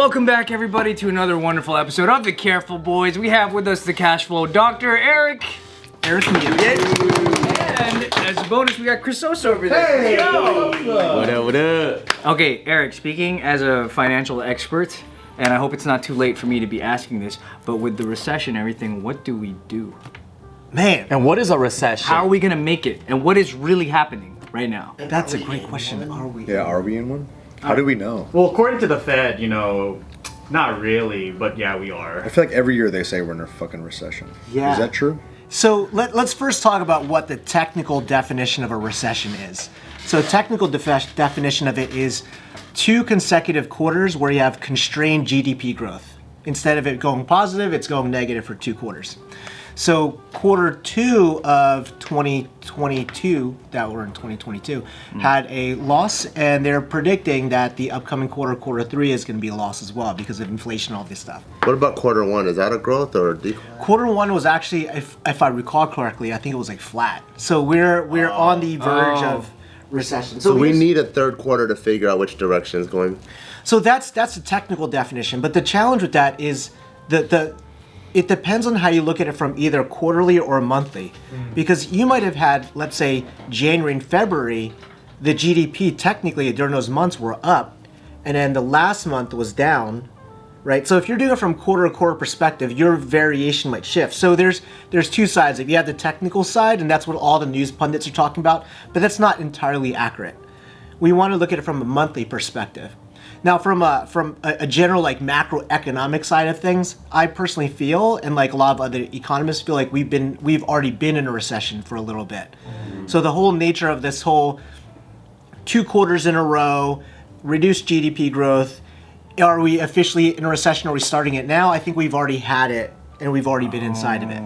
Welcome back, everybody, to another wonderful episode of The Careful Boys. We have with us the cash flow doctor, Eric Nghiem. And as a bonus, we got Cris Sosa over there. Hey! Yo! What up, what up? Okay, Eric, speaking as a financial expert, and I hope it's not too late for me to be asking this, but with the recession and everything, what do we do? Man. And what is a recession? How are we gonna make it? And what is really happening right now? That's a great question. Are we? Yeah, are we in one? How do we know? Well, according to the Fed, not really, but yeah, we are. I feel like every year they say we're in a fucking recession. Yeah. Is that true? So let's first talk about what the technical definition of a recession is. So a technical definition of it is 2 consecutive quarters where you have constrained GDP growth. Instead of it going positive, it's going negative for 2 quarters. So quarter 2 of 2022, that we're in 2022, had a loss, and they're predicting that the upcoming quarter 3, is going to be a loss as well because of inflation and all this stuff. What about quarter 1? Is that a growth or a decline? Quarter 1 was actually, if I recall correctly, I think it was like flat. So we're on the verge of recession. So we need a third quarter to figure out which direction is going. So that's the technical definition. But the challenge with that is it depends on how you look at it from either quarterly or monthly. Because you might have had, let's say, January and February, the GDP technically during those months were up, and then the last month was down, right? So if you're doing it from quarter to quarter perspective, your variation might shift. So there's 2 sides. If you have the technical side, and that's what all the news pundits are talking about, but that's not entirely accurate. We want to look at it from a monthly perspective. Now, from a general macroeconomic side of things, I personally feel, and like a lot of other economists feel, like we've already been in a recession for a little bit. So the whole nature of this whole 2 quarters in a row, reduced GDP growth, are we officially in a recession? Are we starting it now? I think we've already had it, and we've already been inside of it,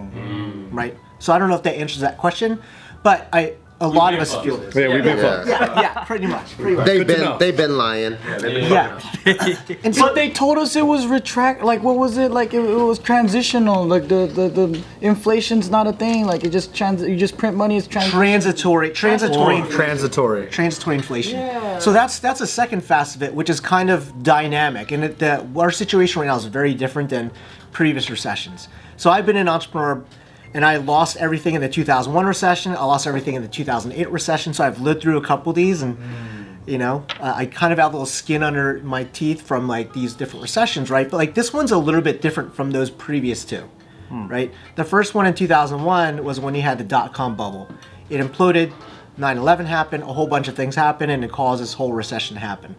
right? So I don't know if that answers that question, but a lot of us feel this. Yeah, we've been fucked. Yeah, pretty much. They've been lying. Yeah. And so But they told us it was what was it? Like it was transitional. Like the inflation's not a thing. Like you just print money. It's transitory inflation. Yeah. So that's a second facet of it, which is kind of dynamic, and our situation right now is very different than previous recessions. So I've been an entrepreneur, and I lost everything in the 2001 recession. I lost everything in the 2008 recession. So I've lived through a couple of these, and I kind of have a little skin under my teeth from like these different recessions, right? But like this one's a little bit different from those previous 2, right? The first one in 2001 was when you had the dot-com bubble. It imploded, 9/11 happened, a whole bunch of things happened, and it caused this whole recession to happen.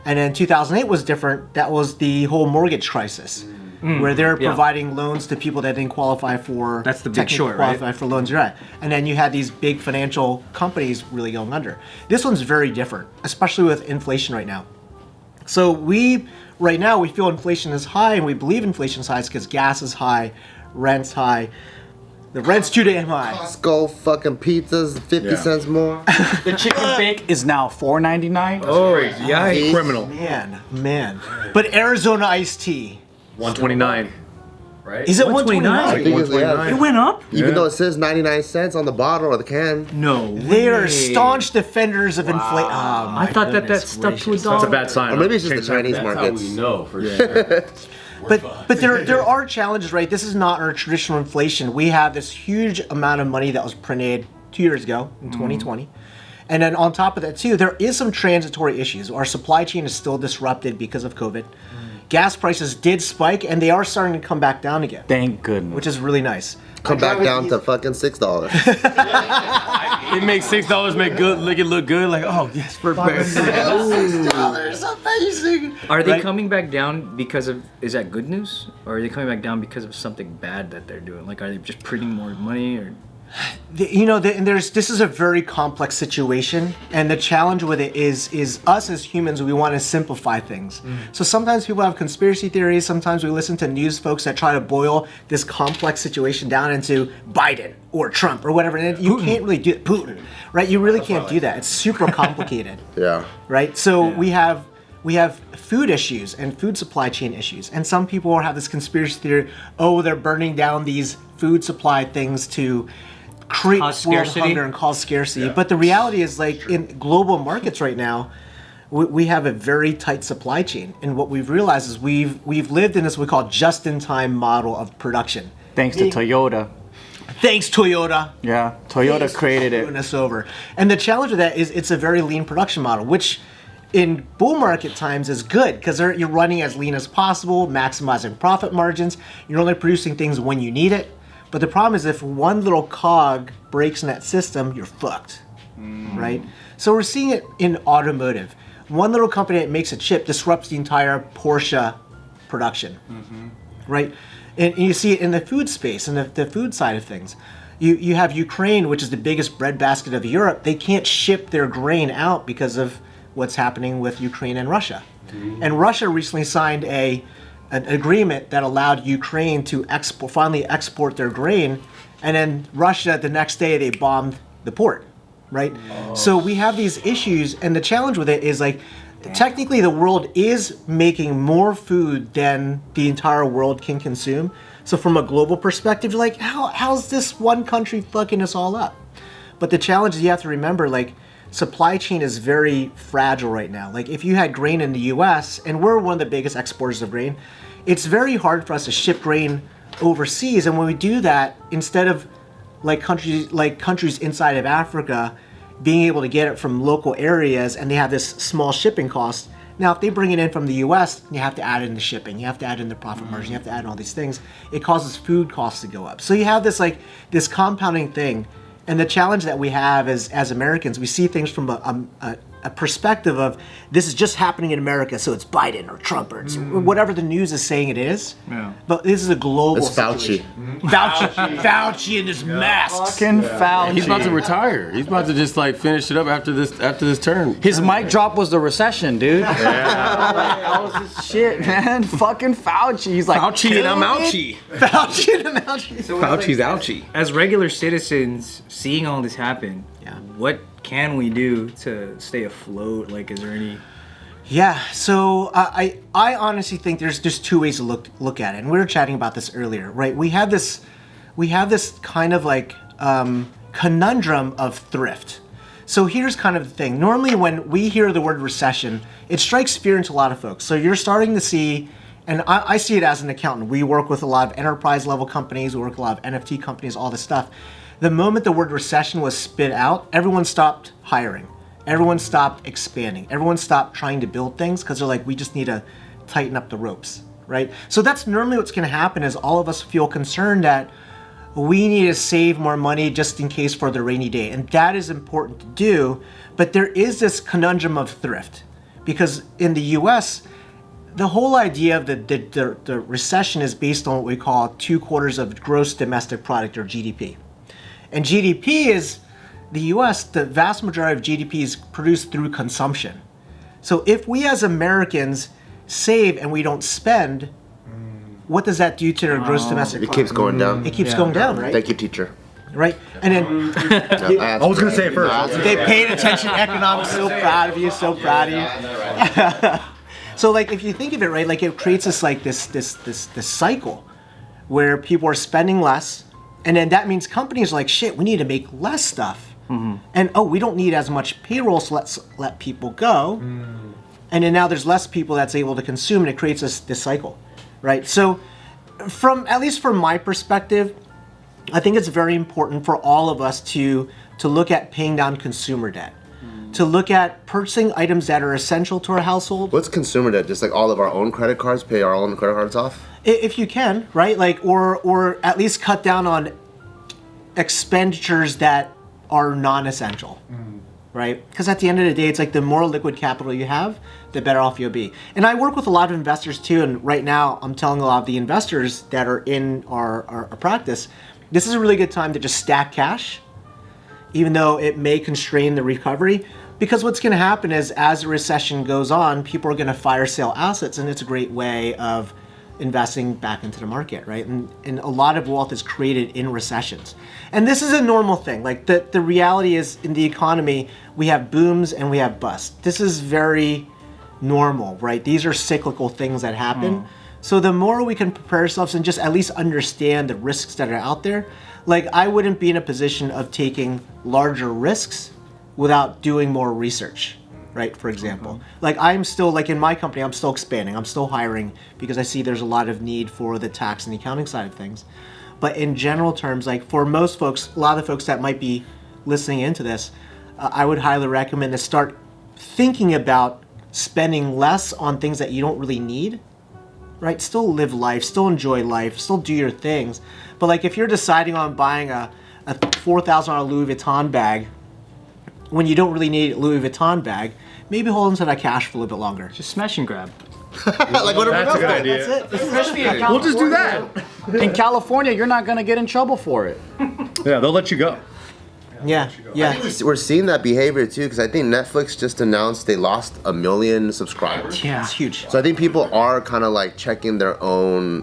And then 2008 was different. That was the whole mortgage crisis. Where they're providing loans to people that didn't qualify for. That's the Big Short, right? Qualify for loans, right? And then you had these big financial companies really going under. This one's very different, especially with inflation right now. So right now we feel inflation is high, and we believe inflation is high because gas is high, rent's high. The rent's too damn high. Costco fucking pizzas, 50 cents more. The chicken bake is now $4.99. Oh, yeah, criminal. Man. But Arizona iced tea. $1.29. Right? Is it $1.29? I think it's, yeah. It went up? Even though it says 99 cents on the bottle or the can. No. They are staunch defenders of inflation. I thought that stuck to $1. That's a bad sign. Or maybe it's just the Chinese markets. That's how we know for sure. But there are challenges, right? This is not our traditional inflation. We have this huge amount of money that was printed 2 years ago in 2020. And then on top of that too, there is some transitory issues. Our supply chain is still disrupted because of COVID. Gas prices did spike, and they are starting to come back down again. Thank goodness. Which is really nice. Come back down to fucking $6. It makes $6 make it look good. Like, oh yes, we're back. $6, amazing. Are they coming back down because of, is that good news? Or are they coming back down because of something bad that they're doing? Like, are they just printing more money? Or This is a very complex situation, and the challenge with it is us as humans, we want to simplify things. So sometimes people have conspiracy theories, sometimes we listen to news folks that try to boil this complex situation down into Biden or Trump or whatever, and you can't really do it. Putin, right? You really can't do that. It's super complicated. Yeah. Right? So we have food issues and food supply chain issues, and some people have this conspiracy theory, they're burning down these food supply things to create world hunger and cause scarcity. But the reality is, like, in global markets right now, we have a very tight supply chain. And what we've realized is we've lived in this what we call just-in-time model of production. Thanks to Toyota. Thanks, Toyota. Yeah, Toyota created it. Screwing us over. And the challenge with that is it's a very lean production model, which in bull market times is good because you're running as lean as possible, maximizing profit margins. You're only producing things when you need it. But the problem is if one little cog breaks in that system, you're fucked, right? So we're seeing it in automotive. One little company that makes a chip disrupts the entire Porsche production, right? And you see it in the food space and the food side of things. You have Ukraine, which is the biggest breadbasket of Europe. They can't ship their grain out because of what's happening with Ukraine and Russia. And Russia recently signed an agreement that allowed Ukraine to finally export their grain, and then Russia the next day they bombed the port, right? So we have these issues, and the challenge with it is like technically the world is making more food than the entire world can consume. So from a global perspective, you're like, how's this one country fucking us all up? But the challenge is you have to remember, like, supply chain is very fragile right now. Like if you had grain in the US, and we're one of the biggest exporters of grain, it's very hard for us to ship grain overseas. And when we do that, instead of countries inside of Africa being able to get it from local areas and they have this small shipping cost, now if they bring it in from the US, you have to add in the shipping, you have to add in the profit margin, you have to add in all these things. It causes food costs to go up. So you have this compounding thing. And the challenge that we have as Americans, we see things from a perspective of this is just happening in America, so it's Biden or Trump or it's whatever the news is saying it is. Yeah. But this is a global It's Fauci. situation. Fauci and his masks. Fucking Fauci. He's about to retire. He's about to just like finish it up after this term. His mic drop was the recession, dude. Yeah. That was his shit, man. Fucking Fauci. He's like, Fauci and I'm ouchie. Fauci and I'm ouchie. So Fauci's ouchie. As regular citizens, seeing all this happen, what can we do to stay afloat? Like, is there any? Yeah, so I honestly think there's two ways to look at it, and we were chatting about this earlier, right? We have this kind of like conundrum of thrift. So here's kind of the thing. Normally, when we hear the word recession, it strikes fear into a lot of folks. So you're starting to see, and I see it as an accountant. We work with a lot of enterprise level companies. We work with a lot of NFT companies, all this stuff. The moment the word recession was spit out, everyone stopped hiring. Everyone stopped expanding. Everyone stopped trying to build things because they're like, we just need to tighten up the ropes, right? So that's normally what's going to happen is all of us feel concerned that we need to save more money just in case for the rainy day. And that is important to do. But there is this conundrum of thrift because in the US, the whole idea of the recession is based on what we call 2/4 of gross domestic product or GDP. And GDP is, the US, the vast majority of GDP is produced through consumption. So if we as Americans save and we don't spend, what does that do to their gross domestic It product? keeps going down. It keeps going down, right? Thank you, teacher. Right? And then I was gonna say it first. they paid attention to economics. So proud of you, so proud of you. So like if you think of it, right, like it creates this cycle where people are spending less. And then that means companies are like, shit, we need to make less stuff. And we don't need as much payroll, so let's let people go. And then now there's less people that's able to consume, and it creates this cycle, right? So at least from my perspective, I think it's very important for all of us to look at paying down consumer debt, to look at purchasing items that are essential to our household. What's consumer debt? Just like all of our own credit cards, pay our own credit cards off? If you can, right? Like, or at least cut down on expenditures that are non-essential, right? Because at the end of the day, it's like the more liquid capital you have, the better off you'll be. And I work with a lot of investors too, and right now I'm telling a lot of the investors that are in our practice, this is a really good time to just stack cash, even though it may constrain the recovery. Because what's going to happen is as the recession goes on, people are going to fire sale assets, and it's a great way of investing back into the market, right? And a lot of wealth is created in recessions. And this is a normal thing. Like the reality is in the economy, we have booms and we have busts. This is very normal, right? These are cyclical things that happen. So the more we can prepare ourselves and just at least understand the risks that are out there, like I wouldn't be in a position of taking larger risks without doing more research. right? For example, like I'm still like in my company, I'm still expanding, I'm still hiring because I see there's a lot of need for the tax and the accounting side of things. But in general terms, like for most folks, a lot of the folks that might be listening into this, I would highly recommend to start thinking about spending less on things that you don't really need, right? Still live life, still enjoy life, still do your things. But like if you're deciding on buying a $4,000 Louis Vuitton bag when you don't really need a Louis Vuitton bag, maybe hold on to that cash for a little bit longer. Just smash and grab. Like whatever. That's a good idea. That's it. Especially in We'll just do that. In California, you're not gonna get in trouble for it. Yeah, they'll let you go. Yeah, yeah. We're seeing that behavior too, because I think Netflix just announced they lost 1 million subscribers. Yeah. It's huge. So I think people are kind of like checking their own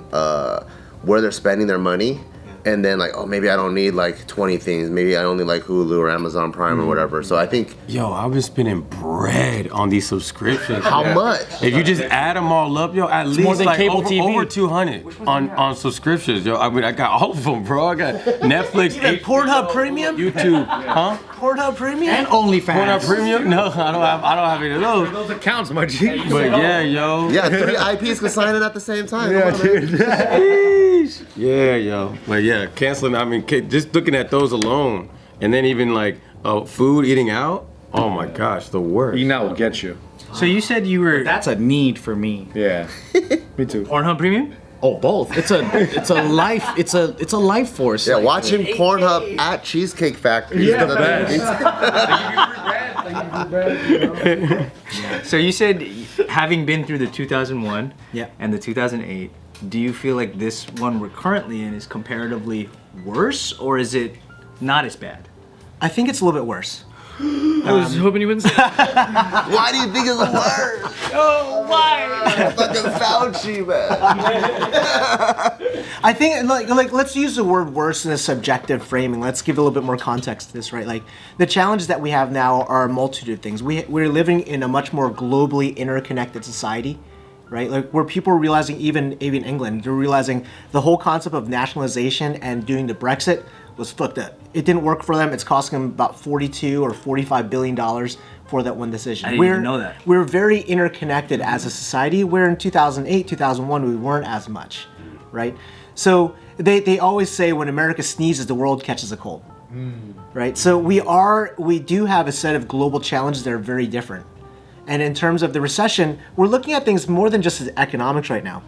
where they're spending their money, and then like, oh, maybe I don't need like 20 things. Maybe I only like Hulu or Amazon Prime or whatever. So I think. Yo, I've been spending bread on these subscriptions. How much? If you just add them all up, yo, at least more than like cable TV. over 200 on subscriptions, yo. I mean, I got all of them, bro. I got Netflix, Even Pornhub Premium? YouTube, huh? Pornhub Premium? And OnlyFans. Pornhub Premium? No, I don't have any of those. Those accounts, my G. But yeah, yo. Yeah, 3 IPs can sign in at the same time. Yeah, Come on, man. dude. Yeah, yo. But yeah, canceling. I mean, just looking at those alone, and then even like food, eating out. Oh my gosh, the worst. Eating out will get you. So you said you were That's a need for me. Yeah. Me too. Pornhub Premium? Oh, both. It's a life. It's a life force. Yeah, Like, watching Pornhub at Cheesecake Factory. Yeah, is the best. So you said, having been through the 2001 Yeah. and the 2008, do you feel like this one we're currently in is comparatively worse, or is it not as bad? I think it's a little bit worse. I was hoping you wouldn't say that. Why do you think it's worse? Oh, why? Fucking Fauci, man. I think like let's use the word worse in a subjective framing. Let's give a little bit more context to this, right? Like the challenges that we have now are a multitude of things. We're living in a much more globally interconnected society, right? Like where people are realizing, even England, they're realizing the whole concept of nationalization and doing the Brexit was fucked up. It didn't work for them. It's costing them about $42 or $45 billion for that one decision. I didn't even know that. We're very interconnected as a society, where in 2008, 2001, we weren't as much, right? So they always say when America sneezes, the world catches a cold, right? So we do have a set of global challenges that are very different. And in terms of the recession, we're looking at things more than just as economics right now.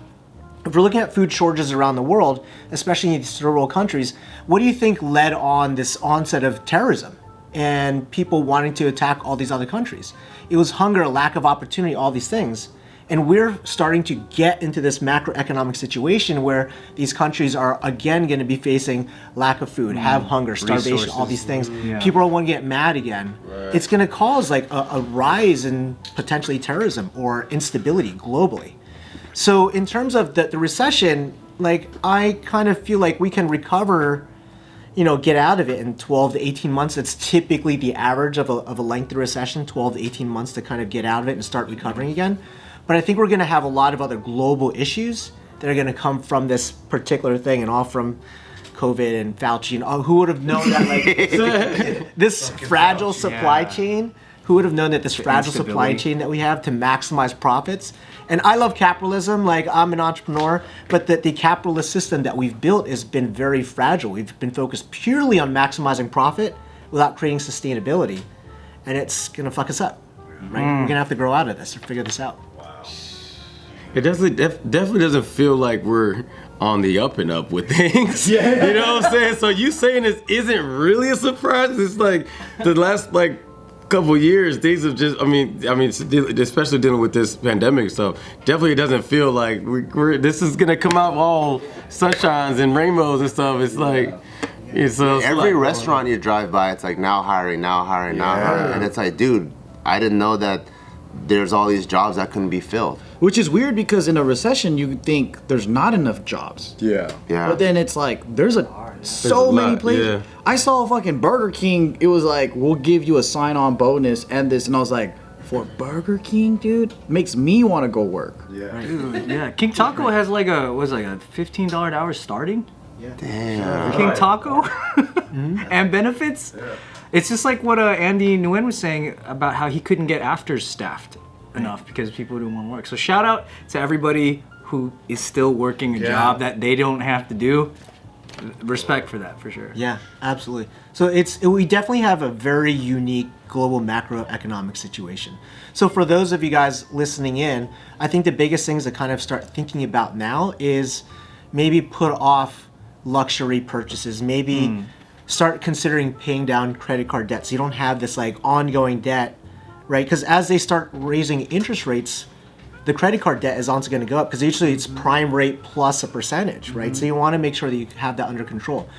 If we're looking at food shortages around the world, especially in these third world countries, what do you think led on this onset of terrorism and people wanting to attack all these other countries? It was hunger, lack of opportunity, all these things. And we're starting to get into this macroeconomic situation where these countries are again going to be facing lack of food, have hunger, starvation, all these things. Yeah. People are going to get mad again. Right. It's going to cause like a rise in potentially terrorism or instability globally. So in terms of the recession, like I kind of feel like we can recover, get out of it in 12 to 18 months. That's typically the average of a lengthy recession, 12 to 18 months to kind of get out of it and start recovering again. But I think we're going to have a lot of other global issues that are going to come from this particular thing, and all from COVID and Fauci. And who would have known that like this fragile supply chain? Who would have known that this fragile supply chain that we have to maximize profits? And I love capitalism, like I'm an entrepreneur, but the capitalist system that we've built has been very fragile. We've been focused purely on maximizing profit without creating sustainability. And it's gonna fuck us up, right? We're gonna have to grow out of this or figure this out. It definitely doesn't feel like we're on the up and up with things. Yeah. You know what I'm saying? So you saying this isn't really a surprise? It's like the last couple years, things have just, I mean, especially dealing with this pandemic stuff, definitely doesn't feel like this is gonna come out all sunshines and rainbows and stuff. It's like, Every restaurant you drive by, it's like now hiring. And it's like, dude, I didn't know that there's all these jobs that couldn't be filled. Which is weird because in a recession you think there's not enough jobs. Yeah. But then it's like there's so many places. Yeah. I saw a fucking Burger King. It was like, we'll give you a sign-on bonus and this, and I was like, for Burger King, dude, makes me want to go work. Yeah. Dude, yeah. King Taco has like a $15 an hour starting. Damn. King Taco and benefits. It's just like what Andy Nguyen was saying about how he couldn't get afters staffed enough because people didn't want to work. So shout out to everybody who is still working a job that they don't have to do. Respect for that, for sure. Yeah, absolutely. So we definitely have a very unique global macroeconomic situation. So for those of you guys listening in, I think the biggest things to kind of start thinking about now is maybe put off luxury purchases, maybe start considering paying down credit card debt so you don't have this like ongoing debt, right? Because as they start raising interest rates, the credit card debt is also going to go up because usually it's prime rate plus a percentage, right? So you want to make sure that you have that under control.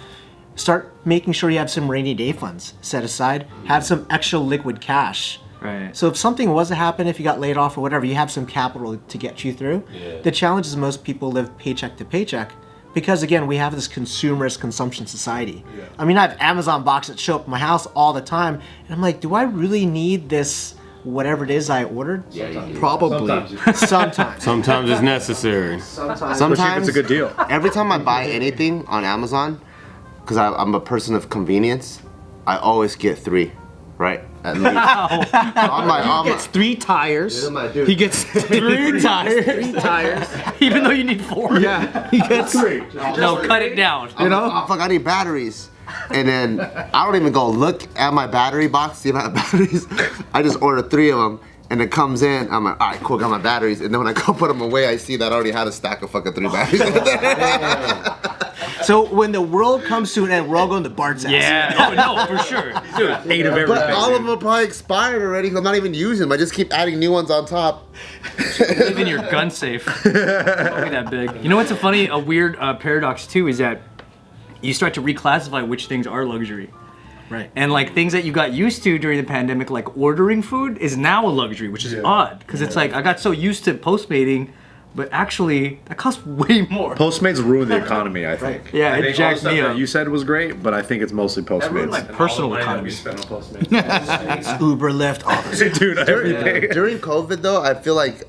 Start making sure you have some rainy day funds set aside, have some extra liquid cash. Right. So if something was to happen, if you got laid off or whatever, you have some capital to get you through. Yeah. The challenge is most people live paycheck to paycheck because, again, we have this consumerist consumption society. Yeah. I mean, I have Amazon boxes that show up at my house all the time, and I'm like, do I really need this whatever it is I ordered? Yeah, Probably. Sometimes. Sometimes it's necessary. Sometimes. Especially if it's a good deal. Every time I buy anything on Amazon, because I'm a person of convenience, I always get 3, right? At least. He gets 3 tires. Dude. He gets 3 tires. 3 tires. Even though you need 4. Yeah, he gets 3. No, cut it down. You know? Fuck, I need batteries. And then I don't even go look at my battery box, see if I have batteries. I just order 3 of them, and it comes in. I'm like, all right, cool, got my batteries. And then when I go put them away, I see that I already had a stack of fucking 3 batteries in there. So when the world comes to an end, we're all going to Bart's ass. Yeah. Oh no, for sure, dude. 8 of everything. But all of them are probably expired already because I'm not even using them. I just keep adding new ones on top. Live in your gun safe. Don't be that big. You know what's a weird paradox too is that you start to reclassify which things are luxury. Right. And like things that you got used to during the pandemic, like ordering food, is now a luxury, which is odd because it's like I got so used to Postmating, but actually that costs way more. Postmates ruined the economy, I think. Yeah, I it think jacked all the me stuff up. that you said was great, but I think it's mostly Postmates. My personal economy. Uber, Lyft, all this. Dude, everything. During COVID though, I feel like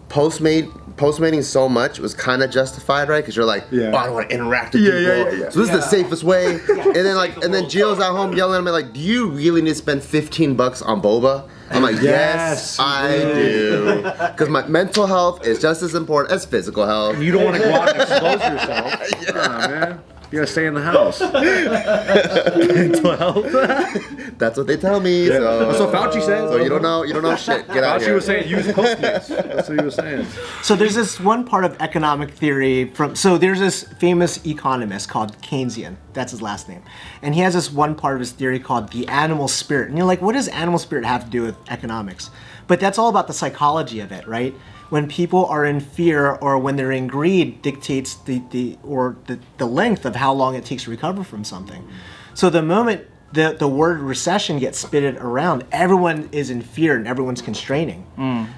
Postmating so much was kind of justified, right? Because you're like, oh, I don't want to interact with people. Yeah. So this is the safest way. And then Gio's at home yelling at me like, do you really need to spend $15 on boba? I'm like, yes, I do. Because my mental health is just as important as physical health. You don't want to go out and expose yourself. Nah, man. You gotta stay in the house. Mental health. That's what they tell me. Yeah. So That's what Fauci said. So you don't know shit. Get out of Fauci here. was saying use Postmates. That's what he was saying. So there's this one part of economic theory there's this famous economist called Keynesian. That's his last name. And he has this one part of his theory called the animal spirit. And you're like, what does animal spirit have to do with economics? But that's all about the psychology of it, right? When people are in fear or when they're in greed dictates the length of how long it takes to recover from something. So the moment the word recession gets spitted around, everyone is in fear and everyone's constraining.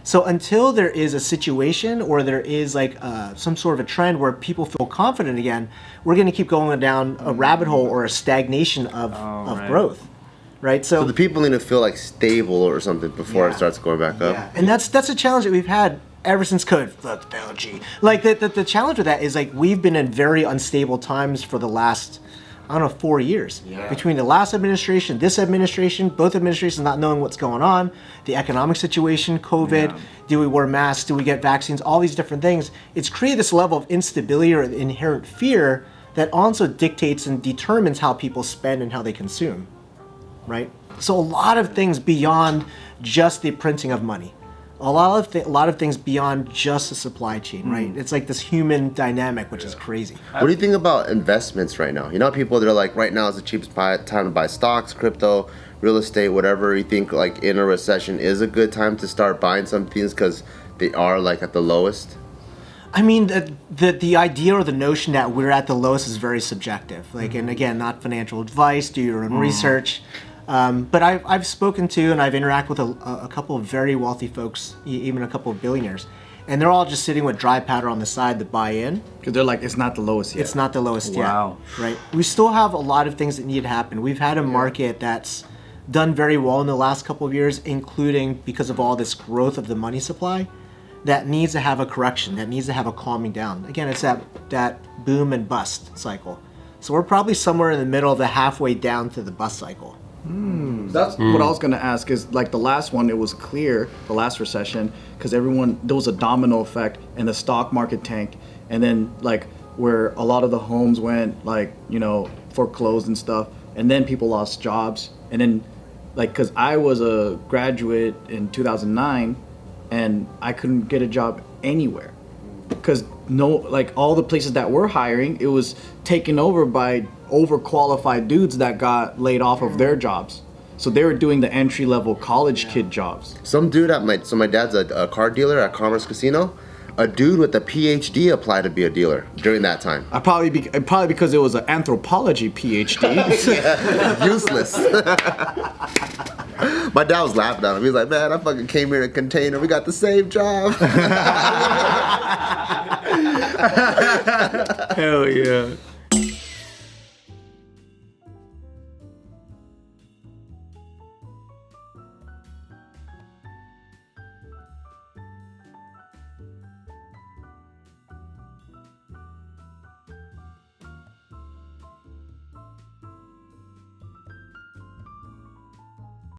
So until there is a situation or there is like some sort of a trend where people feel confident again, we're going to keep going down a rabbit hole or a stagnation of growth. Right, So the people need to feel like stable or something before it starts going back up. Yeah. And that's a challenge that we've had ever since COVID. Look, Belgium. Like the challenge with that is like we've been in very unstable times for the last, 4 years. Yeah. Between the last administration, this administration, both administrations not knowing what's going on, the economic situation, COVID, do we wear masks, do we get vaccines, all these different things. It's created this level of instability or inherent fear that also dictates and determines how people spend and how they consume. Right? So a lot of things beyond just the printing of money. A lot of things beyond just the supply chain, right? It's like this human dynamic, which is crazy. What do you think about investments right now? You know, people that are like, right now is the cheapest time to buy stocks, crypto, real estate, whatever. You think like in a recession is a good time to start buying some things because they are like at the lowest? I mean, the idea or the notion that we're at the lowest is very subjective. Like, and again, not financial advice, do your own research. But I've spoken to and I've interacted with a couple of very wealthy folks, even a couple of billionaires, and they're all just sitting with dry powder on the side to buy in. Because they're like, it's not the lowest yet. It's not the lowest yet. Wow. Right? We still have a lot of things that need to happen. We've had a market that's done very well in the last couple of years, including because of all this growth of the money supply, that needs to have a correction, that needs to have a calming down. Again, it's that boom and bust cycle. So we're probably somewhere in the middle of the halfway down to the bus cycle. That's what I was gonna ask. Is like the last one, it was clear, the last recession, because there was a domino effect, and the stock market tanked, and then like where a lot of the homes went like foreclosed and stuff, and then people lost jobs, and then like because I was a graduate in 2009, and I couldn't get a job anywhere, because all the places that were hiring, it was taken over by overqualified dudes that got laid off of their jobs. So they were doing the entry-level college kid jobs. Some dude my dad's a car dealer at Commerce Casino. A dude with a PhD applied to be a dealer during that time. Probably because it was an anthropology PhD. Useless. My dad was laughing at him. He was like, man, I fucking came here in a container. We got the same job. Hell yeah.